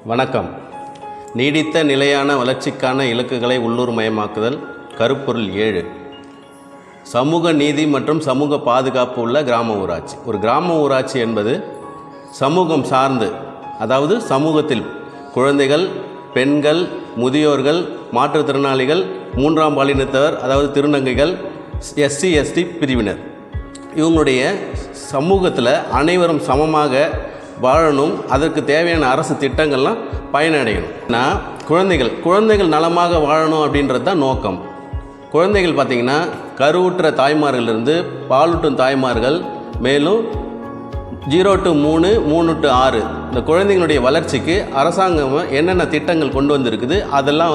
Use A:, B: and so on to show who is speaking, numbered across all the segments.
A: வணக்கம். நீடித்த நிலையான வளர்ச்சிக்கான இலக்குகளை உள்ளூர் மயமாக்குதல். கருப்பொருள் 7. சமூக நீதி மற்றும் சமூக பாதுகாப்பு உள்ள கிராம ஊராட்சி. ஒரு கிராம ஊராட்சி என்பது சமூகம் சார்ந்து, அதாவது சமூகத்தில் குழந்தைகள், பெண்கள், முதியோர்கள், மாற்றுத்திறனாளிகள், மூன்றாம் பாலினத்தவர், அதாவது திருநங்கைகள், SC ST பிரிவினர், இவங்களுடைய சமூகத்தில் அனைவரும் சமமாக வாழணும். அதற்கு தேவையான அரசு திட்டங்கள்லாம் பயனடையணும். நான் குழந்தைகள் நலமாக வாழணும் அப்படின்றது தான் நோக்கம். குழந்தைகள் பார்த்திங்கன்னா கருவுற்ற தாய்மார்களிலிருந்து பாலூட்டும் தாய்மார்கள், மேலும் 0 to 3, 3 to 6 இந்த குழந்தைங்களுடைய வளர்ச்சிக்கு அரசாங்கம் என்னென்ன திட்டங்கள் கொண்டு வந்திருக்குது, அதெல்லாம்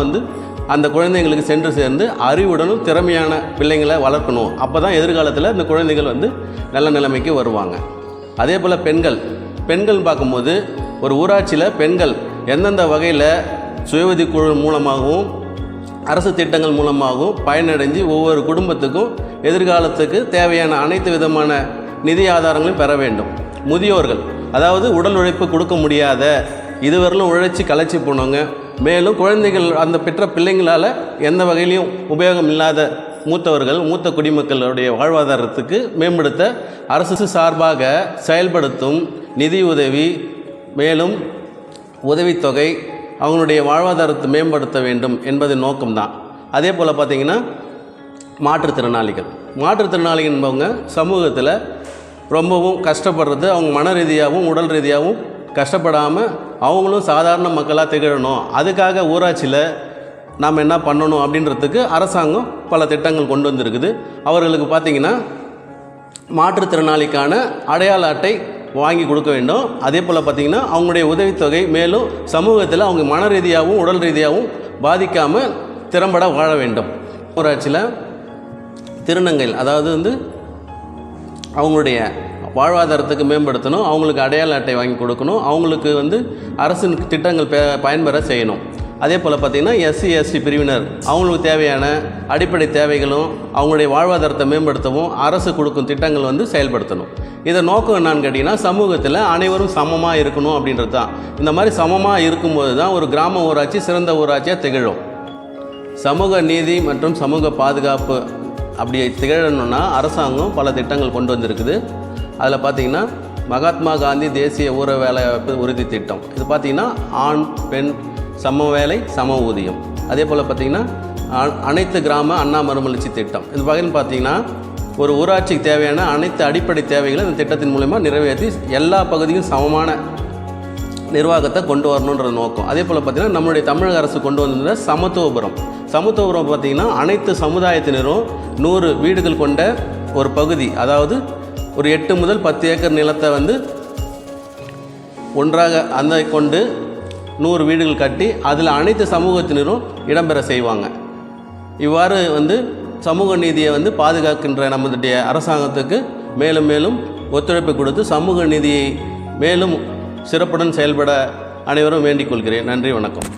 A: அந்த குழந்தைங்களுக்கு சென்று சேர்ந்து அறிவுடனும் திறமையான பிள்ளைங்களை வளர்க்கணும். அப்போ தான் எதிர்காலத்தில் இந்த குழந்தைகள் நல்ல நிலைமைக்கு வருவாங்க. அதே போல் பெண்கள் பார்க்கும்போது ஒரு ஊராட்சியில் பெண்கள் எந்தெந்த வகையில் சுயஉதவி குழு மூலமாகவும் அரசு திட்டங்கள் மூலமாகவும் பயனடைஞ்சு ஒவ்வொரு குடும்பத்துக்கும் எதிர்காலத்துக்கு தேவையான அனைத்து விதமான நிதி ஆதாரங்களையும் பெற வேண்டும். முதியோர்கள், அதாவது உடல் உழைப்பு கொடுக்க முடியாத, இதுவரையிலும் உழைச்சி களைச்சி போனவங்க, மேலும் குழந்தைகள் அந்த பெற்ற பிள்ளைங்களால் எந்த வகையிலையும் உபயோகம் இல்லாத மூத்த குடிமக்களுடைய வாழ்வாதாரத்துக்கு மேம்படுத்த அரசு சார்பாக செயல்படுத்தும் நிதி உதவி, மேலும் உதவித்தொகை, அவங்களுடைய வாழ்வாதாரத்தை மேம்படுத்த வேண்டும் என்பது நோக்கம்தான். அதே போல் பார்த்திங்கன்னா மாற்றுத்திறனாளிகள் என்பவங்க சமூகத்தில் ரொம்பவும் கஷ்டப்படுறது, அவங்க மன ரீதியாகவும் உடல் ரீதியாகவும் கஷ்டப்படாமல் அவங்களும் சாதாரண மக்களாக திகழணும். அதுக்காக ஊராட்சியில் நாம் என்ன பண்ணணும் அப்படின்றதுக்கு அரசாங்கம் பல திட்டங்கள் கொண்டு வந்திருக்குது. அவர்களுக்கு பார்த்திங்கன்னா மாற்றுத்திறனாளிக்கான அடையாள அட்டை வாங்கி கொடுக்க வேண்டும். அதே போல் பார்த்திங்கன்னா அவங்களுடைய உதவித்தொகை, மேலும் சமூகத்தில் அவங்க மன ரீதியாகவும் உடல் ரீதியாகவும் பாதிக்காமல் திறம்பட வாழ வேண்டும். ஊராட்சியில் திருநங்கைகள், அதாவது அவங்களுடைய வாழ்வாதாரத்துக்கு மேம்படுத்தணும், அவங்களுக்கு அடையாள அட்டை வாங்கி கொடுக்கணும், அவங்களுக்கு அரசின் திட்டங்கள் பயன்பெற செய்யணும். அதே போல் பார்த்திங்கன்னா SC ST பிரிவினர், அவங்களுக்கு தேவையான அடிப்படை தேவைகளும் அவங்களுடைய வாழ்வாதாரத்தை மேம்படுத்தவும் அரசு கொடுக்கும் திட்டங்கள் செயல்படுத்தணும். இதை நோக்கம் என்னான்னு கேட்டிங்கன்னா சமூகத்தில் அனைவரும் சமமாக இருக்கணும் அப்படின்றது தான். இந்த மாதிரி சமமாக இருக்கும்போது தான் ஒரு கிராம ஊராட்சி சிறந்த ஊராட்சியாக திகழும். சமூக நீதி மற்றும் சமூக பாதுகாப்பு அப்படி திகழணும்னா அரசாங்கம் பல திட்டங்கள் கொண்டு வந்திருக்குது. அதில் பார்த்திங்கன்னா மகாத்மா காந்தி தேசிய ஊர வேலைவாய்ப்பு உறுதி திட்டம், இது பார்த்திங்கன்னா ஆண் பெண் சம வேலை சம ஊதியம். அதே போல் பார்த்திங்கன்னா அனைத்து கிராம அண்ணா மறுமலர்ச்சி திட்டம். இது வகையில் பார்த்திங்கன்னா ஒரு ஊராட்சிக்கு தேவையான அனைத்து அடிப்படை தேவைகளை இந்த திட்டத்தின் மூலமாக நிறைவேற்றி எல்லா பகுதியும் சமமான நிர்வாகத்தை கொண்டு வரணுன்ற நோக்கம். அதே போல் பார்த்திங்கன்னா நம்மளுடைய தமிழக அரசு கொண்டு வந்திருந்த சமத்துவபுரம் பார்த்திங்கன்னா அனைத்து சமுதாயத்தினரும் 100 வீடுகள் கொண்ட ஒரு பகுதி, அதாவது ஒரு 8 முதல் 10 ஏக்கர் நிலத்தை ஒன்றாக கொண்டு 100 வீடுகள் கட்டி அதில் அனைத்து சமூகத்தினரும் இடம்பெற செய்வாங்க. இவ்வாறு சமூக நீதியை பாதுகாக்கின்ற நம்மளுடைய அரசாங்கத்துக்கு மேலும் மேலும் ஒத்துழைப்பு கொடுத்து சமூக நீதியை மேலும் சிறப்புடன் செயல்பட அனைவரும் வேண்டிக் கொள்கிறேன். நன்றி, வணக்கம்.